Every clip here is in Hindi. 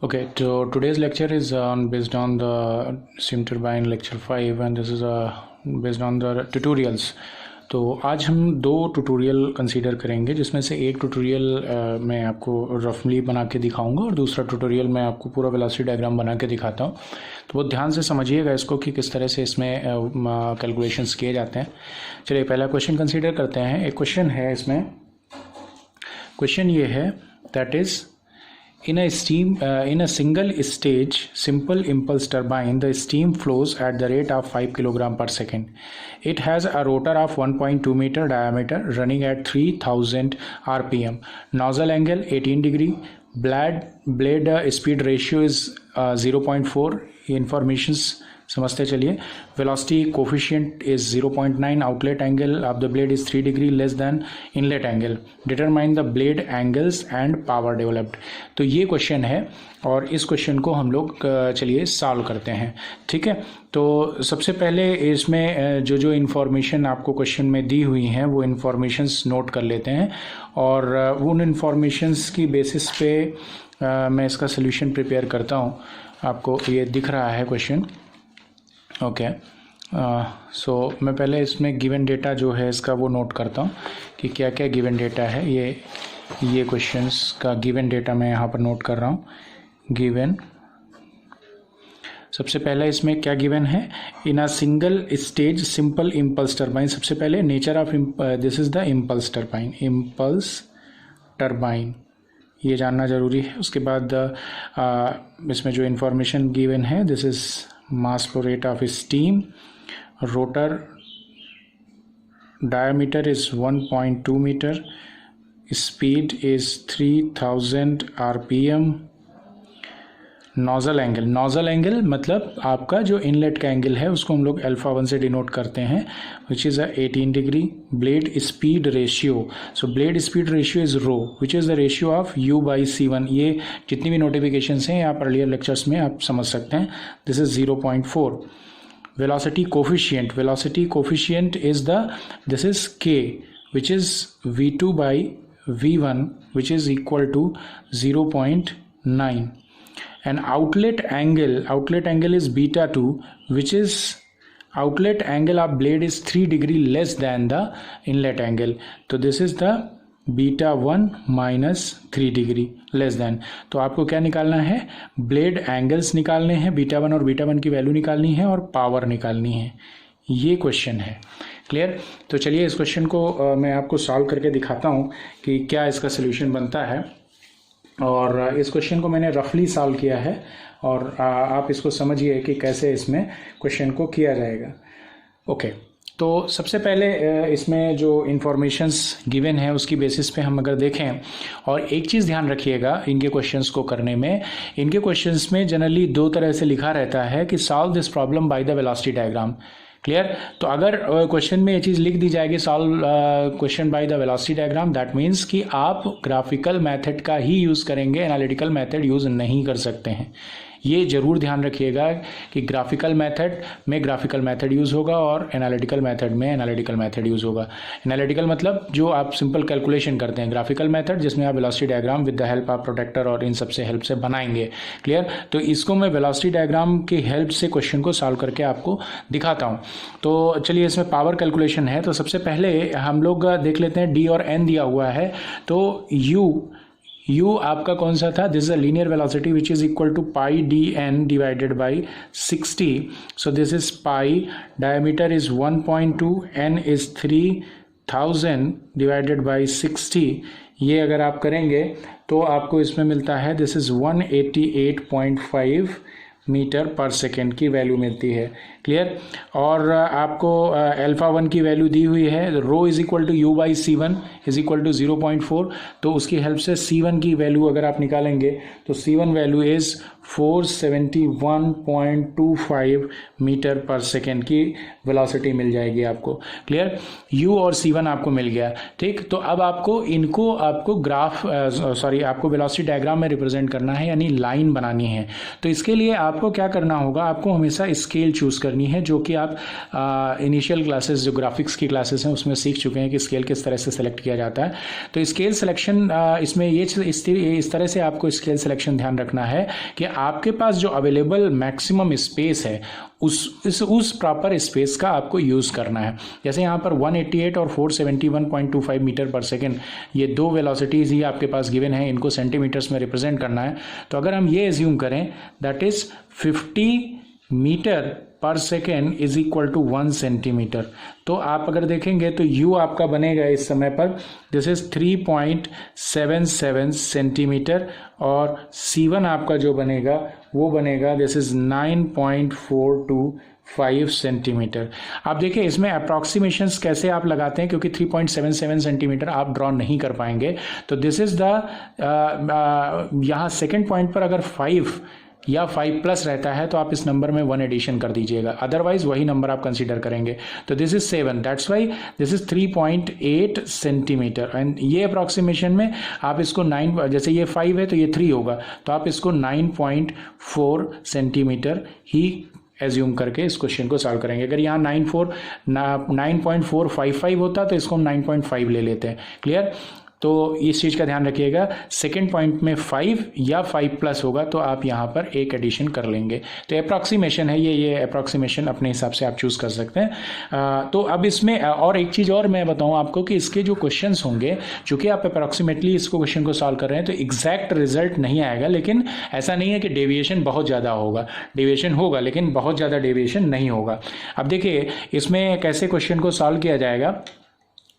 Okay, so today's lecture is based on the steam turbine lecture 5 and this is based on the tutorials. तो आज हम दो ट्यूटोरियल कंसीडर करेंगे जिसमें से एक ट्यूटोरियल मैं आपको रफली बना के दिखाऊंगा और दूसरा ट्यूटोरियल मैं आपको पूरा वेलोसिटी डायग्राम बना के दिखाता हूं। तो बहुत ध्यान से समझिएगा इसको कि किस तरह से इसमें कैलकुलेशंस किए जाते हैं। चलिए पहला क्वेश्चन कंसीडर करते हैं। एक क्वेश्चन है इसमें, क्वेश्चन ये है that is in a single stage simple impulse turbine, the steam flows at the rate of 5 kg per second. It has a rotor of 1.2 meter diameter running at 3000 rpm. Nozzle angle 18 degree. Blade speed ratio is 0.4. Informations समझते चलिए। Velocity coefficient is 0.9. Outlet angle of the blade is 3 degree less than inlet angle. Determine the blade angles and power developed. तो ये क्वेश्चन है और इस क्वेश्चन को हम लोग चलिए सॉल्व करते हैं। ठीक है, तो सबसे पहले इसमें जो इन्फॉर्मेशन आपको क्वेश्चन में दी हुई हैं वो इन्फॉर्मेशंस नोट कर लेते हैं और उन इन्फॉर्मेशंस की बेसिस पे मैं इसका सोल्यूशन प्रिपेयर करता हूँ। आपको ये दिख रहा है क्वेश्चन। ओके, सो मैं पहले इसमें गिवन डेटा जो है इसका वो नोट करता हूँ कि क्या क्या गिवन डेटा है। ये क्वेश्चंस का गिवन डेटा मैं यहाँ पर नोट कर रहा हूँ। गिवन, सबसे पहले इसमें क्या गिवन है, in a single stage simple impulse turbine. सबसे पहले nature of this is the impulse turbine. Impulse turbine ये जानना ज़रूरी है। उसके बाद इसमें जो इन्फॉर्मेशन गिवन है, this is mass flow rate of steam, rotor diameter is 1.2 meter, speed is 3000 rpm. Nozzle angle, nozzle angle मतलब आपका जो इनलेट का एंगल है उसको हम लोग अल्फा 1 से डिनोट करते हैं, which is 18 degree. Blade speed ratio, so blade speed ratio is rho which is the ratio of u by C1. ये जितनी भी नोटिफिकेशंस हैं आप अर्लियर लेक्चर्स में आप समझ सकते हैं. This is 0.4. Velocity coefficient, velocity coefficient is this is k which is v2 by v1 which is equal to 0.9. and outlet angle is beta 2 which is outlet angle of blade is 3 degree less than the inlet angle. तो this is the beta 1 minus 3 degree less than. तो आपको क्या निकालना है, ब्लेड एंगल्स निकालने हैं, बीटा 1 और बीटा 1 की वैल्यू निकालनी है और पावर निकालनी है. ये क्वेश्चन है. क्लियर? तो चलिए इस क्वेश्चन को मैं आपको सॉल्व करके दिखाता हूँ कि क्या इसका सोल्यूशन बनता है. और इस क्वेश्चन को मैंने रफली सॉल्व किया है और आप इसको समझिए कि कैसे इसमें क्वेश्चन को किया जाएगा. ओके, तो सबसे पहले इसमें जो इन्फॉर्मेशंस गिवन है उसकी बेसिस पे हम अगर देखें, और एक चीज़ ध्यान रखिएगा इनके क्वेश्चंस को करने में, इनके क्वेश्चंस में जनरली दो तरह से लिखा रहता है कि solve this problem by the velocity diagram. Clear? तो अगर क्वेश्चन में ये चीज़ लिख दी जाएगी solve question by the velocity diagram, that means कि आप ग्राफिकल मेथड का ही यूज़ करेंगे, एनालिटिकल मेथड यूज़ नहीं कर सकते हैं. ये ज़रूर ध्यान रखिएगा कि ग्राफिकल मेथड में ग्राफिकल मेथड यूज़ होगा और एनालिटिकल मेथड में एनालिटिकल मेथड यूज़ होगा. एनालिटिकल मतलब जो आप सिंपल कैलकुलेशन करते हैं, ग्राफिकल मेथड जिसमें आप velocity diagram with the help of protractor और इन सब से हेल्प से बनाएंगे. क्लियर? तो इसको मैं वेलोसिटी डायग्राम की हेल्प से क्वेश्चन को सॉल्व करके आपको दिखाता हूँ. तो चलिए इसमें पावर कैलकुलेशन है. तो सबसे पहले हम लोग देख लेते हैं, डी और एन दिया हुआ है. तो u आपका कौन सा था, this is a linear velocity which is equal to pi D N divided by 60. So this is pi, diameter is 1.2, N is 3000 divided by 60. ये अगर आप करेंगे तो आपको इसमें मिलता है this is 188.5 metre per second की वैल्यू मिलती है. क्लियर? और आपको अल्फा 1 की वैल्यू दी हुई है, rho is equal to u by C1 is equal to 0.4. तो उसकी हेल्प से C1 की वैल्यू अगर आप निकालेंगे तो C1 value is 471.25 metre per second की वेलोसिटी मिल जाएगी आपको। क्लियर, u और c1 आपको मिल गया। ठीक, तो अब आपको ग्राफ आपको वेलोसिटी डायग्राम में रिप्रेजेंट करना है, यानी लाइन बनानी है। तो इसके लिए आपको क्या करना होगा, आपको हमेशा स्केल चूज करनी है, जो कि आप इनिशियल क्लासेस जो ग्राफिक्स की क्लासेस हैं उसमें सीख चुके हैं कि स्केल किस तरह से सेलेक्ट किया जाता है। तो स्केल सिलेक्शन इसमें इस तरह से आपको स्केल सिलेक्शन ध्यान रखना है कि आपके पास जो अवेलेबल मैक्सिमम स्पेस है उस प्रॉपर स्पेस का आपको यूज़ करना है। जैसे यहाँ पर 188 और 471.25 मीटर पर सेकेंड, ये दो वेलोसिटीज़ ही आपके पास गिवन है, इनको सेंटीमीटर्स में रिप्रेजेंट करना है। तो अगर हम ये एज्यूम करें that is 50 metre per second is equal to 1 centimetre, तो आप अगर देखेंगे तो u आपका बनेगा इस समय पर दिस इज 3.77 सेंटीमीटर, और c1 आपका जो बनेगा वो बनेगा दिस इज 9.425 सेंटीमीटर। आप देखिए इसमें अप्रॉक्सीमेशंस कैसे आप लगाते हैं, क्योंकि 3.77 सेंटीमीटर आप ड्रॉ नहीं कर पाएंगे। तो दिस इज द यहाँ सेकेंड पॉइंट पर अगर 5 या 5 प्लस रहता है तो आप इस नंबर में 1 एडिशन कर दीजिएगा, अदरवाइज वही नंबर आप कंसीडर करेंगे। तो this is 7, that's why this is 3.8 centimetre. And ये अप्रॉक्सीमेशन में आप इसको 9, जैसे ये 5 है तो ये 3 होगा, तो आप इसको 9.4 सेंटीमीटर ही एज्यूम करके इस क्वेश्चन को सॉल्व करेंगे। अगर यहाँ 9.455 होता तो इसको हम 9.5 ले लेते हैं। क्लियर, तो इस चीज़ का ध्यान रखिएगा, सेकेंड पॉइंट में 5 या 5 प्लस होगा तो आप यहाँ पर एक एडिशन कर लेंगे। तो अप्रॉक्सीमेशन है ये अप्रॉक्सीमेशन अपने हिसाब से आप चूज़ कर सकते हैं। तो अब इसमें और एक चीज़ और मैं बताऊँ आपको कि इसके जो क्वेश्चंस होंगे, चूँकि आप अप्रॉक्सीमेटली इसको क्वेश्चन को सॉल्व कर रहे हैं तो एग्जैक्ट रिजल्ट नहीं आएगा, लेकिन ऐसा नहीं है कि डेविएशन बहुत ज़्यादा होगा, डेविएशन होगा लेकिन बहुत ज़्यादा डेविएशन नहीं होगा। अब देखिए इसमें कैसे क्वेश्चन को सॉल्व किया जाएगा।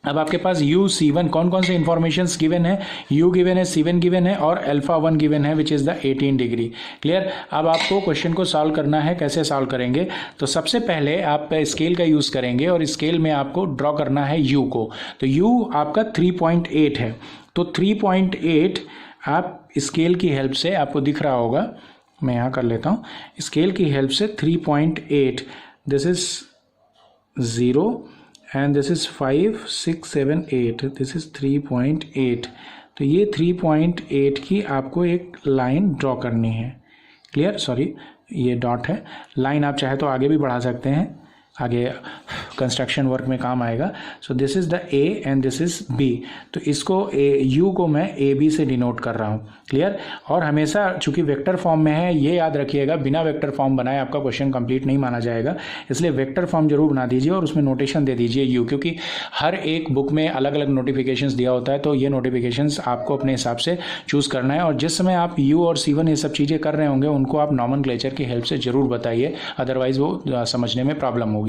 अब आपके पास u c1 कौन कौन से इंफॉर्मेशंस गिवन है, u गिवन है, c1 गिवन है और अल्फा 1 गिवन है विच इज़ द 18 डिग्री। क्लियर, अब आपको क्वेश्चन को सॉल्व करना है। कैसे सॉल्व करेंगे, तो सबसे पहले आप स्केल का यूज़ करेंगे और स्केल में आपको ड्रॉ करना है u को। तो u आपका 3.8 है, तो 3.8 आप स्केल की हेल्प से, आपको दिख रहा होगा, मैं यहाँ कर लेता हूँ, स्केल की हेल्प से 3.8 this is 0 and this is 5 6 7 8 this is 3.8। तो ये 3.8 की आपको एक लाइन ड्रॉ करनी है। क्लियर, सॉरी ये डॉट है, लाइन आप चाहे तो आगे भी बढ़ा सकते हैं, आगे कंस्ट्रक्शन वर्क में काम आएगा। So this is the A and this is B, तो इसको यू को मैं ए बी से डिनोट कर रहा हूँ। क्लियर, और हमेशा चूंकि वेक्टर फॉर्म में है, ये याद रखिएगा बिना वेक्टर फॉर्म बनाए आपका क्वेश्चन कंप्लीट नहीं माना जाएगा, इसलिए वेक्टर फॉर्म जरूर बना दीजिए और उसमें नोटेशन दे दीजिए यू, क्योंकि हर एक बुक में अलग अलग नोटिफिकेशंस दिया होता है, तो ये नोटिफिकेशंस आपको अपने हिसाब से चूज़ करना है। और जिस समय आप यू और C1 ये सब चीज़ें कर रहे होंगे उनको आप नॉमेनक्लेचर की हेल्प से जरूर बताइए, अदरवाइज वो समझने में प्रॉब्लम होगी।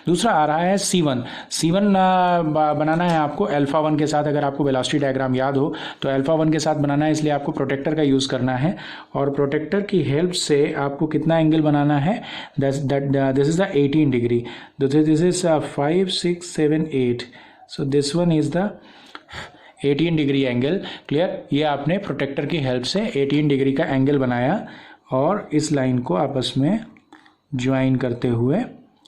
दूसरा आ रहा है C1 बनाना है आपको अल्फा 1 के साथ। अगर आपको वेलोसिटी डायग्राम याद हो तो अल्फा 1 के साथ बनाना है, इसलिए आपको प्रोटेक्टर का यूज़ करना है और प्रोटेक्टर की हेल्प से आपको कितना एंगल बनाना है, this is the 18 degree, this is 5 6 7 8, so this one is the 18 degree angle. Clear, ये आपने प्रोटेक्टर की हेल्प से 18 डिग्री का एंगल बनाया और इस लाइन को आपस में ज्वाइन करते हुए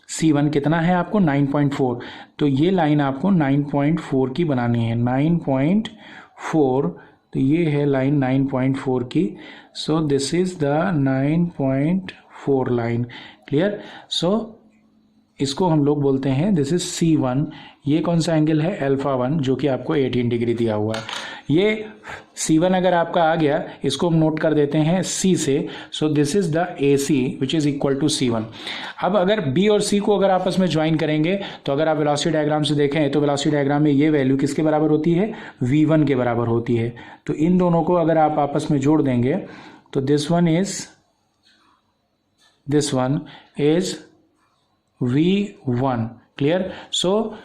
C1 कितना है आपको 9.4, तो ये लाइन आपको 9.4 की बनानी है, 9.4, तो ये है लाइन 9.4 की। So this is the 9.4 line. Clear, so इसको हम लोग बोलते हैं दिस इज C1। ये कौन सा एंगल है, अल्फा 1, जो कि आपको 18 डिग्री दिया हुआ है। ये C1 अगर आपका आ गया, इसको हम नोट कर देते हैं C से। So this is the AC which is equal to C1। अब अगर B और C को अगर आपस में ज्वाइन करेंगे तो अगर आप वेलोसिटी डायग्राम से देखें तो वेलोसिटी डायग्राम में ये वैल्यू किसके बराबर होती है, V1 के बराबर होती है। तो इन दोनों को अगर आप आपस में जोड़ देंगे तो this one is V1। Clear, so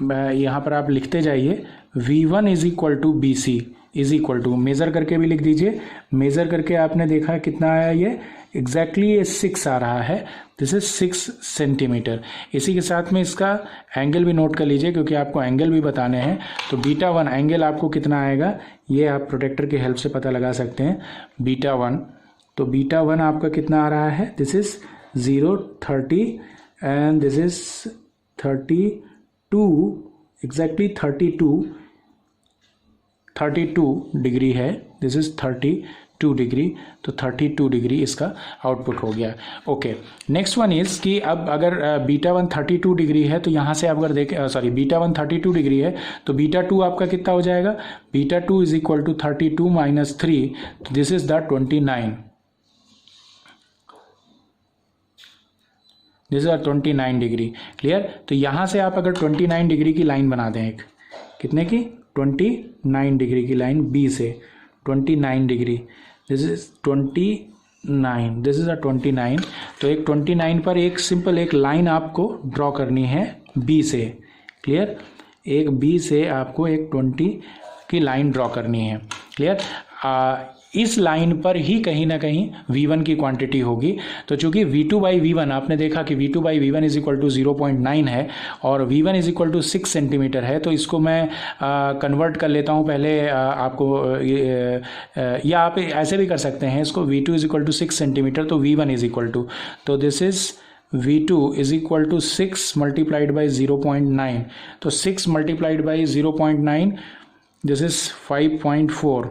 यहाँ पर आप लिखते जाइए V1 is equal to BC is equal to, measure करके भी लिख दीजिए, मेज़र करके आपने देखा कितना आया, ये एग्जैक्टली ये 6 आ रहा है, दिस इज 6 सेंटीमीटर। इसी के साथ में इसका एंगल भी नोट कर लीजिए क्योंकि आपको एंगल भी बताने हैं। तो बीटा 1 एंगल आपको कितना आएगा, ये आप प्रोटेक्टर की हेल्प से पता लगा सकते हैं। बीटा 1 तो बीटा 1 आपका कितना आ रहा है, this is 0, 30 and this is 32, exactly 32 degree है, दिस इज 32 डिग्री, तो 32 डिग्री इसका आउटपुट हो गया। ओके, नेक्स्ट वन इज कि अब अगर बीटा 1 32 डिग्री है तो यहाँ से आप अगर देखें, सॉरी बीटा 1 32 डिग्री है तो बीटा 2 आपका कितना हो जाएगा, beta 2 is equal to 32 minus 3, तो this is the 29, this is 29 degree. Clear, तो यहाँ से आप अगर 29 डिग्री की लाइन बना दें, एक कितने की 29 डिग्री की लाइन बी से, 29 degree, this is 29, this is 29, तो एक 29 पर एक सिंपल एक लाइन आपको ड्रॉ करनी है बी से। क्लियर, एक बी से आपको एक 20 की लाइन ड्रॉ करनी है। क्लियर, इस लाइन पर ही कहीं ना कहीं V1 की क्वांटिटी होगी। तो चूंकि V2/V1 आपने देखा कि V2/V1 इज इक्वल टू 0.9 है और V1 is equal to 6 centimetre है, तो इसको मैं कन्वर्ट कर लेता हूँ पहले आपको, या आप ऐसे भी कर सकते हैं इसको, V2 is equal to 6 centimetre, तो V1 इज इक्वल टू, तो this is V2 is equal to 6 multiplied by 0.9, तो 6 multiplied by 0.9, this is 5.4,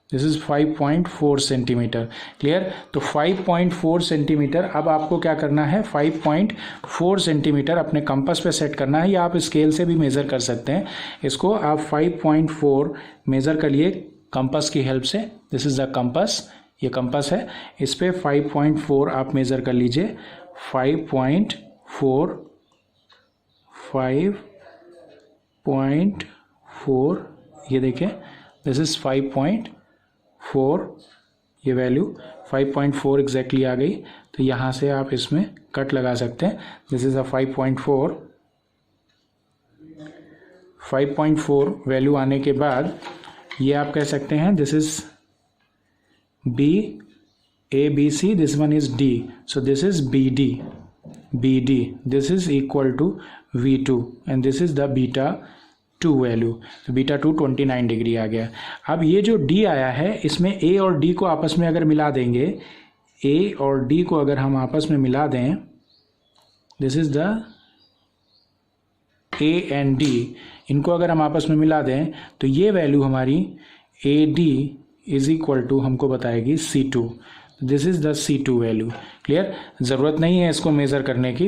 this is 5.4 centimetre. Clear, तो 5.4 सेंटीमीटर, अब आपको क्या करना है, 5.4 सेंटीमीटर अपने कंपास पे सेट करना है, या आप स्केल से भी मेज़र कर सकते हैं इसको। आप 5.4 मेज़र कर लिए कंपास की हेल्प से, दिस इज द कंपास, ये कंपास है, इस पे 5.4 आप मेज़र कर लीजिए, 5.4, ये देखिए, दिस इज 5.4, ये वैल्यू 5.4 एग्जैक्टली आ गई, तो यहाँ से आप इसमें कट लगा सकते हैं, दिस इज अ 5.4 वैल्यू आने के बाद ये आप कह सकते हैं this is B, A, B, C, this one is D, so this is BD, this is equal to V2 and this is the beta 2 value, तो बीटा 2 29 डिग्री आ गया। अब ये जो D आया है इसमें A और D को आपस में अगर मिला देंगे, A और D को अगर हम आपस में मिला दें, this is the A and D, इनको अगर हम आपस में मिला दें तो ये वैल्यू हमारी AD इज इक्वल टू हमको बताएगी C2, this is the C2 value. Clear, ज़रूरत नहीं है इसको मेज़र करने की,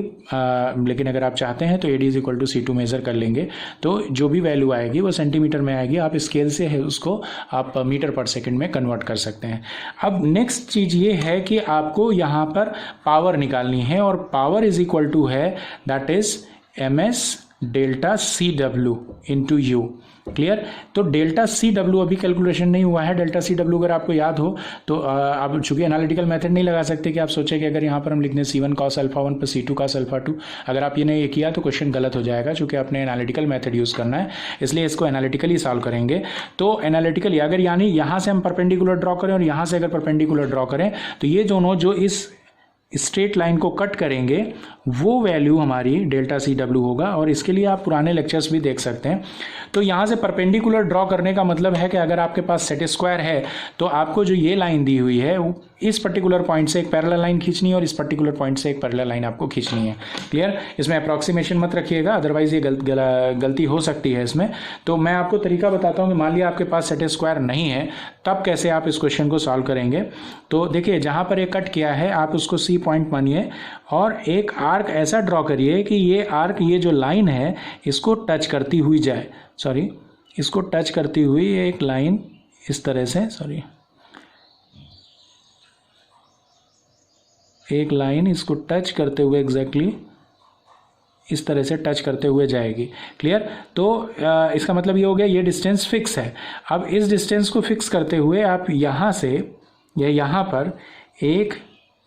लेकिन अगर आप चाहते हैं तो AD is equal to C2 measure कर लेंगे, तो जो भी वैल्यू आएगी वो सेंटीमीटर में आएगी, आप स्केल से है उसको आप मीटर पर सेकंड में कन्वर्ट कर सकते हैं। अब नेक्स्ट चीज़ ये है कि आपको यहाँ पर पावर निकालनी है, और पावर इज इक्वल टू है that is MS delta CW into U। Clear, तो डेल्टा CW अभी कैलकुलेशन नहीं हुआ है, डेल्टा CW अगर आपको याद हो तो आप चूंकि एनालिटिकल मेथड नहीं लगा सकते कि आप सोचें कि अगर यहाँ पर हम लिख दें C1 cos अल्फा 1 पर C2 cos अल्फा 2, अगर आप ये नहीं किया तो क्वेश्चन गलत हो जाएगा, चूंकि आपने एनालिटिकल मेथड यूज़ करना है, इसलिए इसको एनालिटिकली सॉल्व करेंगे। तो एनालिटिकली अगर यानी यहाँ से हम परपेंडिकुलर ड्रॉ करें और यहाँ से अगर परपेंडिकुलर ड्रॉ करें तो ये दोनों जो इस स्ट्रेट लाइन को कट करेंगे वो वैल्यू हमारी डेल्टा CW होगा, और इसके लिए आप पुराने लेक्चर्स भी देख सकते हैं। तो यहाँ से परपेंडिकुलर ड्रॉ करने का मतलब है कि अगर आपके पास सेट स्क्वायर है तो आपको जो ये लाइन दी हुई है इस पर्टिकुलर पॉइंट से एक पैरेलल लाइन खींचनी है और इस पर्टिकुलर पॉइंट से एक पैरेलल लाइन आपको खींचनी है। क्लियर, इसमें अप्रॉक्सीमेशन मत रखिएगा, अदरवाइज ये गलती हो सकती है इसमें। तो मैं आपको तरीका बताता हूँ कि मान लिया आपके पास सेट स्क्वायर नहीं है, तब कैसे आप इस क्वेश्चन को सॉल्व करेंगे। तो देखिए, जहाँ पर एक कट किया है आप उसको C पॉइंट मानिए और एक आर्क ऐसा ड्रॉ करिए कि ये आर्क, ये जो लाइन है इसको टच करती हुई जाए, इसको टच करती हुई एक लाइन इस तरह से, एक लाइन इसको टच करते हुए एग्जैक्टली इस तरह से टच करते हुए जाएगी। क्लियर, तो इसका मतलब ये हो गया ये डिस्टेंस फिक्स है। अब इस डिस्टेंस को फिक्स करते हुए आप यहाँ से या यहाँ पर एक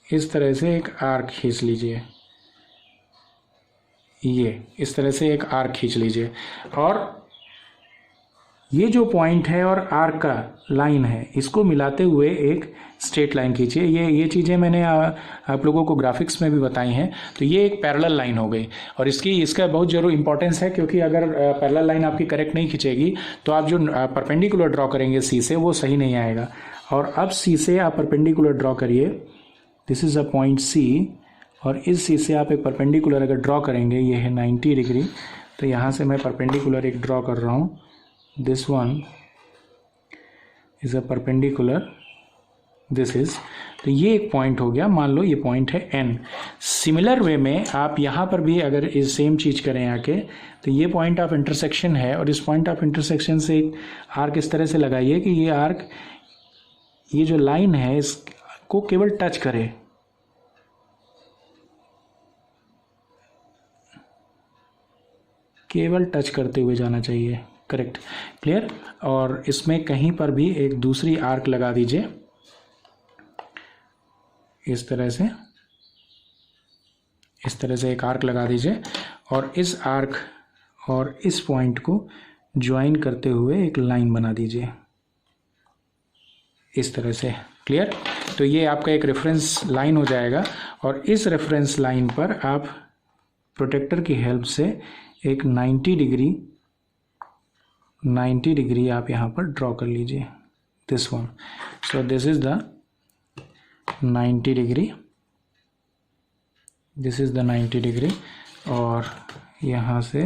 इस तरह से एक आर्क खींच लीजिए, ये इस तरह से एक आर्क खींच लीजिए, और ये जो पॉइंट है और आर्क का लाइन है इसको मिलाते हुए एक स्ट्रेट लाइन खींचिए। ये चीज़ें मैंने आप लोगों को ग्राफिक्स में भी बताई हैं। तो ये एक पैरेलल लाइन हो गई, और इसका बहुत ज़रूर इंपॉर्टेंस है, क्योंकि अगर पैरेलल लाइन आपकी करेक्ट नहीं खींचेगी तो आप जो परपेंडिकुलर ड्रॉ करेंगे C से वो सही नहीं आएगा। और अब सी से आप परपेंडिकुलर ड्रॉ करिए, this is a point C, और इस सी से आप एक परपेंडिकुलर अगर ड्रॉ करेंगे, ये है 90 डिग्री, तो यहाँ से मैं परपेंडिकुलर एक ड्रॉ कर रहा हूँ, this one is a perpendicular, this is, तो ये एक पॉइंट हो गया, मान लो ये पॉइंट है एन। सिमिलर वे में आप यहाँ पर भी अगर इस सेम चीज़ करें आके, तो ये पॉइंट ऑफ इंटरसेक्शन है, और इस पॉइंट ऑफ इंटरसेक्शन से एक आर्क इस तरह से लगाइए कि ये आर्क, ये जो लाइन है इसको केवल टच करे, केवल टच करते हुए जाना चाहिए, करेक्ट, क्लियर। और इसमें कहीं पर भी एक दूसरी आर्क लगा दीजिए इस तरह से एक आर्क लगा दीजिए, और इस आर्क और इस पॉइंट को ज्वाइन करते हुए एक लाइन बना दीजिए इस तरह से, क्लियर। तो ये आपका एक रेफरेंस लाइन हो जाएगा, और इस रेफरेंस लाइन पर आप प्रोटेक्टर की हेल्प से एक 90 डिग्री आप यहाँ पर ड्रॉ कर लीजिए, this one. So this is the 90 degree, this is the 90 degree, और यहाँ से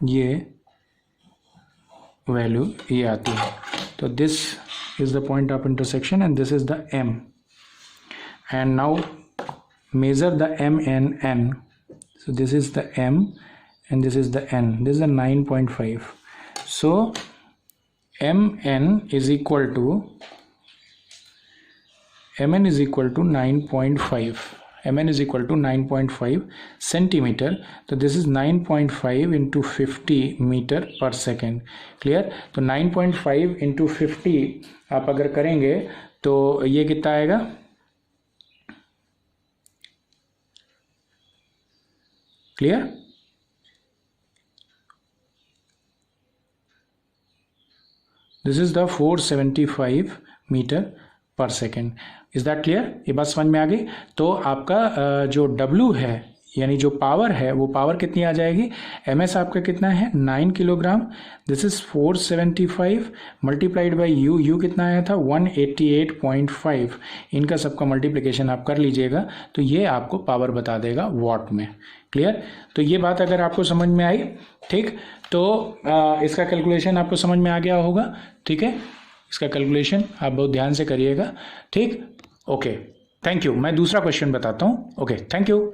ये वैल्यू ये आती है। तो this is the point of intersection and this is the M, and now measure the M and N. So this is the M and this is the N, this is the 9.5. so MN is equal to 9.5, MN is equal to 9.5 centimeter. So this is 9.5 into 50 meter per second, clear। तो 9.5 into 50 आप अगर करेंगे तो ये कितना आएगा, clear. This is the 475 metre per second, is that clear. ये बात समझ में आ गई। तो आपका जो W है यानी जो पावर है वो पावर कितनी आ जाएगी, MS आपका कितना है 9 kilogram, this is 475 multiplied by U कितना आया था 188.5, इनका सबका मल्टीप्लिकेशन आप कर लीजिएगा तो ये आपको पावर बता देगा वॉट में, क्लियर। तो ये बात अगर आपको समझ में आई, ठीक, तो इसका कैलकुलेशन आपको समझ में आ गया होगा, ठीक है। इसका कैलकुलेशन आप बहुत ध्यान से करिएगा, ठीक, ओके, थैंक यू। मैं दूसरा क्वेश्चन बताता हूँ, ओके, थैंक यू।